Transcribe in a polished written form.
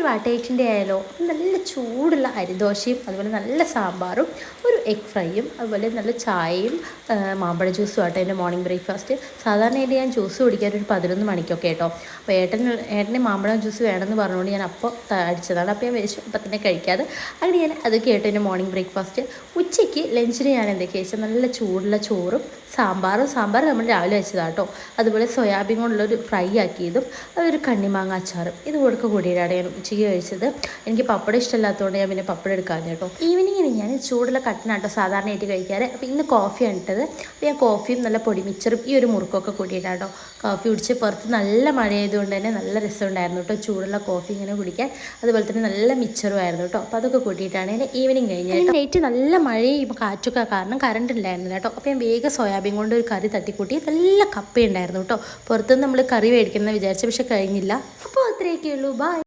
വാട്ടേറ്റിൻ്റെ ആയാലോ നല്ല ചൂടുള്ള അരിദോശയും അതുപോലെ നല്ല സാമ്പാറും ഒരു എഗ് ഫ്രൈയും അതുപോലെ നല്ല ചായയും മാമ്പഴ ജ്യൂസും ആട്ടോ എൻ്റെ മോർണിംഗ് ബ്രേക്ക്ഫാസ്റ്റ്. സാധാരണയായിട്ട് ഞാൻ ജ്യൂസ് കുടിക്കാൻ ഒരു 11 മണിക്കൊക്കെ കേട്ടോ. അപ്പോൾ ഏട്ടന് മാമ്പഴ ജ്യൂസ് വേണമെന്ന് പറഞ്ഞുകൊണ്ട് ഞാൻ അപ്പോൾ അടിച്ചതാണ്. അപ്പോൾ ഞാൻ വിശപ്പ് അപ്പം തന്നെ കഴിക്കാതെ അങ്ങനെ ഞാൻ അതൊക്കെ ആയിട്ട് എൻ്റെ മോർണിംഗ് ബ്രേക്ക്ഫാസ്റ്റ്. ഉച്ചയ്ക്ക് ലഞ്ചിന് ഞാൻ എന്തൊക്കെയാ വെച്ചാൽ നല്ല ചൂടുള്ള ചോറും സാമ്പാർ നമ്മൾ രാവിലെ വെച്ചതാട്ടോ. അതുപോലെ സോയാബീൻ കൊണ്ടുള്ളൊരു ഫ്രൈ ആക്കിയതും അതൊരു കണ്ണിമാങ്ങ അച്ചാറും ഇത് കൊടുക്ക കൂടിയിട്ടാണ് ഞാൻ ഉച്ചയ്ക്ക് കഴിച്ചത്. എനിക്ക് പപ്പടം ഇഷ്ടമില്ലാത്തതുകൊണ്ട് ഞാൻ പിന്നെ പപ്പടം എടുക്കാൻ കേട്ടോ. ഈവനിങ്ങിന് ഞാൻ ചൂടുള്ള കട്ടനാട്ടോ സാധാരണയായിട്ട് കഴിക്കാറ്. അപ്പോൾ ഇന്ന് കോഫിയാണ് ഇട്ടത്. അപ്പോൾ ഞാൻ കോഫിയും നല്ല പൊടി മിക്സറും ഈ ഒരു മുറുക്കൊക്കെ കൂടിയിട്ടാട്ടോ കോഫി കുടിച്ച്. പുറത്ത് നല്ല മഴ ആയതുകൊണ്ട് തന്നെ നല്ല രസമുണ്ടായിരുന്നു കേട്ടോ ചൂടുള്ള കോഫി ഇങ്ങനെ കുടിക്കാൻ. അതുപോലെ തന്നെ നല്ല മിക്സറും ആയിരുന്നു കേട്ടോ. അപ്പോൾ അതൊക്കെ കൂട്ടിയിട്ടാണ് ഞാൻ ഈവനിങ് കഴിഞ്ഞത്. നൈറ്റ് നല്ല മഴയും കാറ്റൊക്കെ കാരണം കറണ്ട് ഉണ്ടായിരുന്നില്ല കേട്ടോ. അപ്പോൾ ഞാൻ വേഗം സോയാബീൻ കൊണ്ട് ഒരു കറി തട്ടിക്കൂട്ടി നല്ല കപ്പയുണ്ടായിരുന്നു കേട്ടോ. പുറത്തുനിന്ന് നമ്മൾ കറി മേടിക്കണമെന്ന് വിചാരിച്ചു, പക്ഷെ കഴിഞ്ഞില്ല. അപ്പോൾ അത്രയൊക്കെ ഉള്ളൂ. ബൈ.